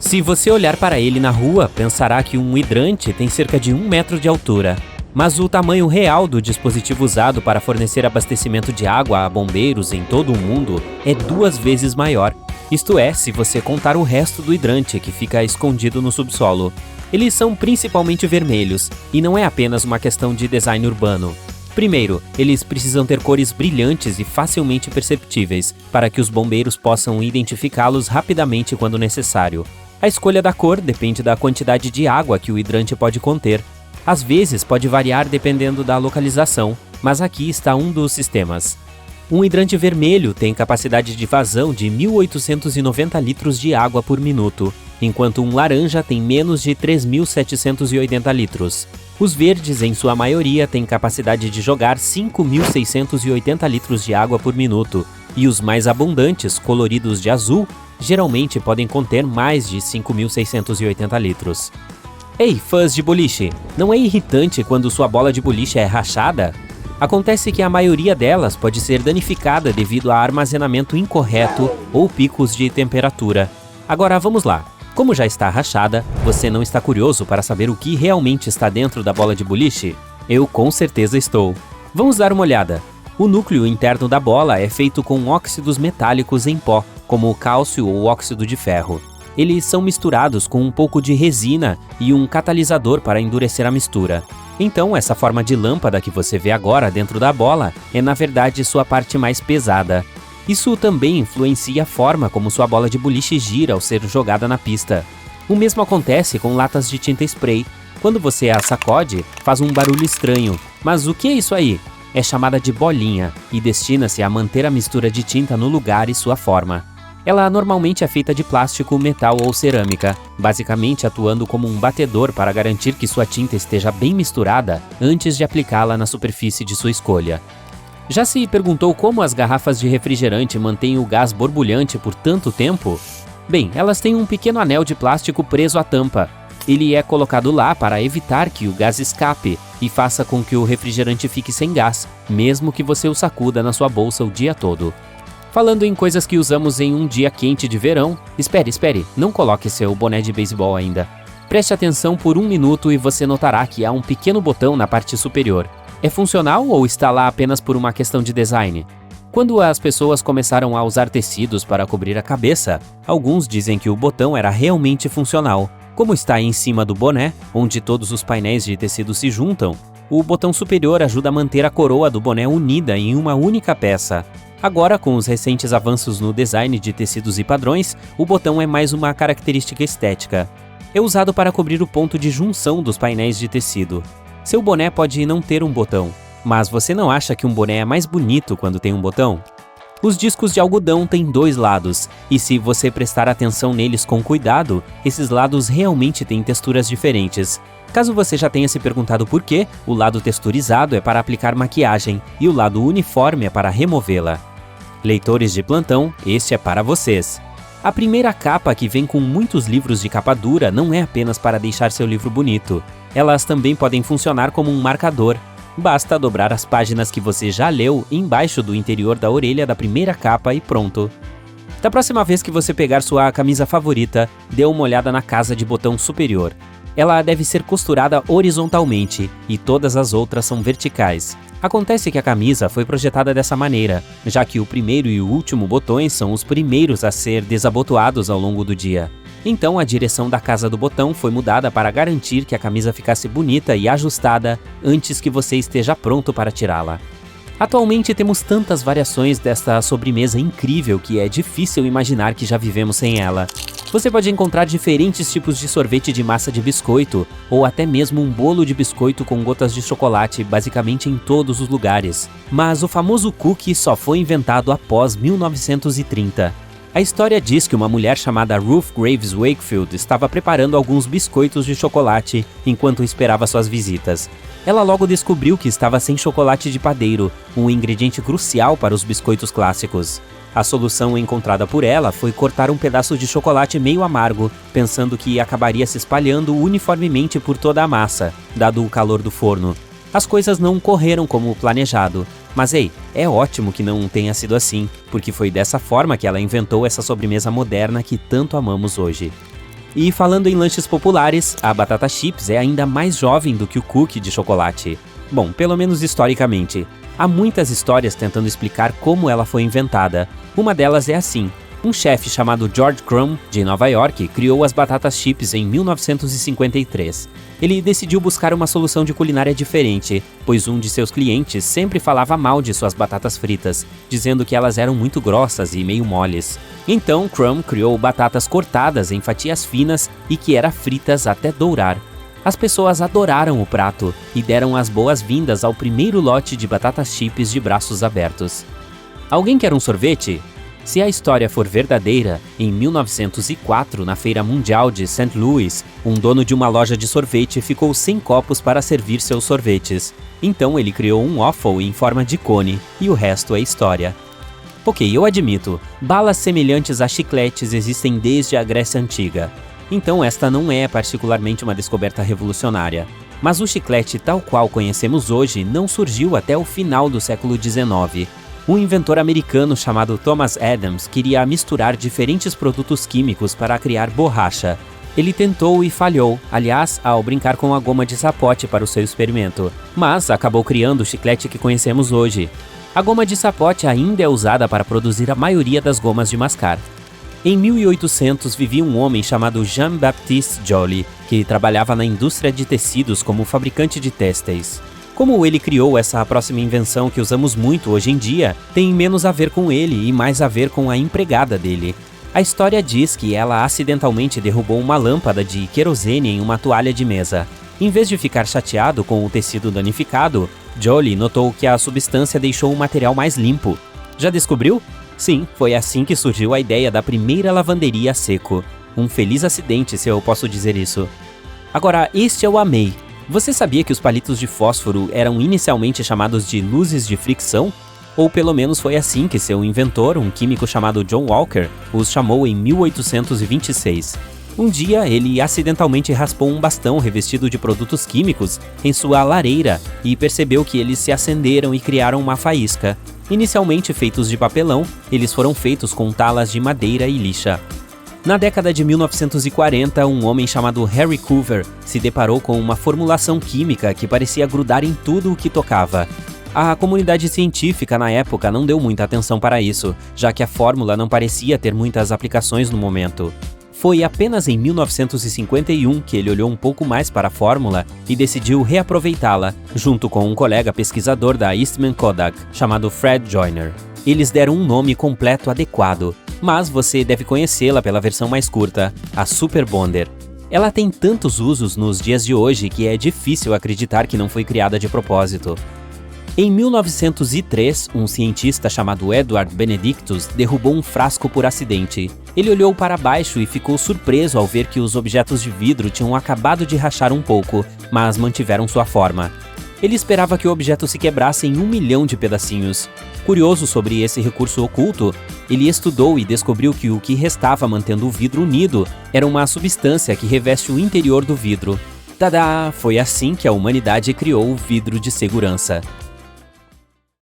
Se você olhar para ele na rua, pensará que um hidrante tem cerca de 1 metro de altura. Mas o tamanho real do dispositivo usado para fornecer abastecimento de água a bombeiros em todo o mundo é 2 vezes maior. Isto é, se você contar o resto do hidrante que fica escondido no subsolo. Eles são principalmente vermelhos, e não é apenas uma questão de design urbano. Primeiro, eles precisam ter cores brilhantes e facilmente perceptíveis, para que os bombeiros possam identificá-los rapidamente quando necessário. A escolha da cor depende da quantidade de água que o hidrante pode conter. Às vezes pode variar dependendo da localização, mas aqui está um dos sistemas. Um hidrante vermelho tem capacidade de vazão de 1.890 litros de água por minuto, enquanto um laranja tem menos de 3.780 litros. Os verdes, em sua maioria, têm capacidade de jogar 5.680 litros de água por minuto, e os mais abundantes, coloridos de azul, geralmente podem conter mais de 5.680 litros. Ei, fãs de boliche, não é irritante quando sua bola de boliche é rachada? Acontece que a maioria delas pode ser danificada devido a armazenamento incorreto ou picos de temperatura. Agora vamos lá. Como já está rachada, você não está curioso para saber o que realmente está dentro da bola de boliche? Eu com certeza estou. Vamos dar uma olhada. O núcleo interno da bola é feito com óxidos metálicos em pó, como o cálcio ou óxido de ferro. Eles são misturados com um pouco de resina e um catalisador para endurecer a mistura. Então, essa forma de lâmpada que você vê agora dentro da bola é, na verdade, sua parte mais pesada. Isso também influencia a forma como sua bola de boliche gira ao ser jogada na pista. O mesmo acontece com latas de tinta spray. Quando você a sacode, faz um barulho estranho. Mas o que é isso aí? É chamada de bolinha e destina-se a manter a mistura de tinta no lugar e sua forma. Ela normalmente é feita de plástico, metal ou cerâmica, basicamente atuando como um batedor para garantir que sua tinta esteja bem misturada antes de aplicá-la na superfície de sua escolha. Já se perguntou como as garrafas de refrigerante mantêm o gás borbulhante por tanto tempo? Bem, elas têm um pequeno anel de plástico preso à tampa. Ele é colocado lá para evitar que o gás escape e faça com que o refrigerante fique sem gás, mesmo que você o sacuda na sua bolsa o dia todo. Falando em coisas que usamos em um dia quente de verão, espere, não coloque seu boné de beisebol ainda. Preste atenção por 1 minuto e você notará que há um pequeno botão na parte superior. É funcional ou está lá apenas por uma questão de design? Quando as pessoas começaram a usar tecidos para cobrir a cabeça, alguns dizem que o botão era realmente funcional. Como está em cima do boné, onde todos os painéis de tecido se juntam, o botão superior ajuda a manter a coroa do boné unida em uma única peça. Agora, com os recentes avanços no design de tecidos e padrões, o botão é mais uma característica estética. É usado para cobrir o ponto de junção dos painéis de tecido. Seu boné pode não ter um botão, mas você não acha que um boné é mais bonito quando tem um botão? Os discos de algodão têm 2 lados, e se você prestar atenção neles com cuidado, esses lados realmente têm texturas diferentes. Caso você já tenha se perguntado por quê, o lado texturizado é para aplicar maquiagem e o lado uniforme é para removê-la. Leitores de plantão, este é para vocês. A primeira capa, que vem com muitos livros de capa dura, não é apenas para deixar seu livro bonito. Elas também podem funcionar como um marcador. Basta dobrar as páginas que você já leu embaixo do interior da orelha da primeira capa e pronto. Da próxima vez que você pegar sua camisa favorita, dê uma olhada na casa de botão superior. Ela deve ser costurada horizontalmente e todas as outras são verticais. Acontece que a camisa foi projetada dessa maneira, já que o primeiro e o último botões são os primeiros a ser desabotoados ao longo do dia. Então a direção da casa do botão foi mudada para garantir que a camisa ficasse bonita e ajustada antes que você esteja pronto para tirá-la. Atualmente temos tantas variações desta sobremesa incrível que é difícil imaginar que já vivemos sem ela. Você pode encontrar diferentes tipos de sorvete de massa de biscoito, ou até mesmo um bolo de biscoito com gotas de chocolate basicamente em todos os lugares. Mas o famoso cookie só foi inventado após 1930. A história diz que uma mulher chamada Ruth Graves Wakefield estava preparando alguns biscoitos de chocolate enquanto esperava suas visitas. Ela logo descobriu que estava sem chocolate de padeiro, um ingrediente crucial para os biscoitos clássicos. A solução encontrada por ela foi cortar um pedaço de chocolate meio amargo, pensando que acabaria se espalhando uniformemente por toda a massa, dado o calor do forno. As coisas não correram como planejado, mas ei, é ótimo que não tenha sido assim, porque foi dessa forma que ela inventou essa sobremesa moderna que tanto amamos hoje. E falando em lanches populares, a batata chips é ainda mais jovem do que o cookie de chocolate. Bom, pelo menos historicamente. Há muitas histórias tentando explicar como ela foi inventada. Uma delas é assim. Um chefe chamado George Crumb, de Nova York, criou as batatas chips em 1953. Ele decidiu buscar uma solução de culinária diferente, pois um de seus clientes sempre falava mal de suas batatas fritas, dizendo que elas eram muito grossas e meio moles. Então, Crumb criou batatas cortadas em fatias finas e que eram fritas até dourar. As pessoas adoraram o prato e deram as boas-vindas ao primeiro lote de batatas chips de braços abertos. Alguém quer um sorvete? Se a história for verdadeira, em 1904, na Feira Mundial de St. Louis, um dono de uma loja de sorvete ficou sem copos para servir seus sorvetes. Então ele criou um waffle em forma de cone, e o resto é história. Ok, eu admito, balas semelhantes a chicletes existem desde a Grécia Antiga. Então esta não é particularmente uma descoberta revolucionária. Mas o chiclete tal qual conhecemos hoje não surgiu até o final do século XIX. Um inventor americano chamado Thomas Adams queria misturar diferentes produtos químicos para criar borracha. Ele tentou e falhou, aliás, ao brincar com a goma de sapote para o seu experimento, mas acabou criando o chiclete que conhecemos hoje. A goma de sapote ainda é usada para produzir a maioria das gomas de mascar. Em 1800 vivia um homem chamado Jean-Baptiste Joly, que trabalhava na indústria de tecidos como fabricante de têxteis. Como ele criou essa próxima invenção que usamos muito hoje em dia, tem menos a ver com ele e mais a ver com a empregada dele. A história diz que ela acidentalmente derrubou uma lâmpada de querosene em uma toalha de mesa. Em vez de ficar chateado com o tecido danificado, Joly notou que a substância deixou o material mais limpo. Já descobriu? Sim, foi assim que surgiu a ideia da primeira lavanderia a seco. Um feliz acidente, se eu posso dizer isso. Agora, este eu amei. Você sabia que os palitos de fósforo eram inicialmente chamados de luzes de fricção? Ou pelo menos foi assim que seu inventor, um químico chamado John Walker, os chamou em 1826. Um dia, ele acidentalmente raspou um bastão revestido de produtos químicos em sua lareira e percebeu que eles se acenderam e criaram uma faísca. Inicialmente feitos de papelão, eles foram feitos com talas de madeira e lixa. Na década de 1940, um homem chamado Harry Coover se deparou com uma formulação química que parecia grudar em tudo o que tocava. A comunidade científica na época não deu muita atenção para isso, já que a fórmula não parecia ter muitas aplicações no momento. Foi apenas em 1951 que ele olhou um pouco mais para a fórmula e decidiu reaproveitá-la, junto com um colega pesquisador da Eastman Kodak, chamado Fred Joyner. Eles deram um nome completo adequado, mas você deve conhecê-la pela versão mais curta, a Super Bonder. Ela tem tantos usos nos dias de hoje que é difícil acreditar que não foi criada de propósito. Em 1903, um cientista chamado Edward Benedictus derrubou um frasco por acidente. Ele olhou para baixo e ficou surpreso ao ver que os objetos de vidro tinham acabado de rachar um pouco, mas mantiveram sua forma. Ele esperava que o objeto se quebrasse em 1 milhão de pedacinhos. Curioso sobre esse recurso oculto, ele estudou e descobriu que o que restava mantendo o vidro unido era uma substância que reveste o interior do vidro. Tadá! Foi assim que a humanidade criou o vidro de segurança.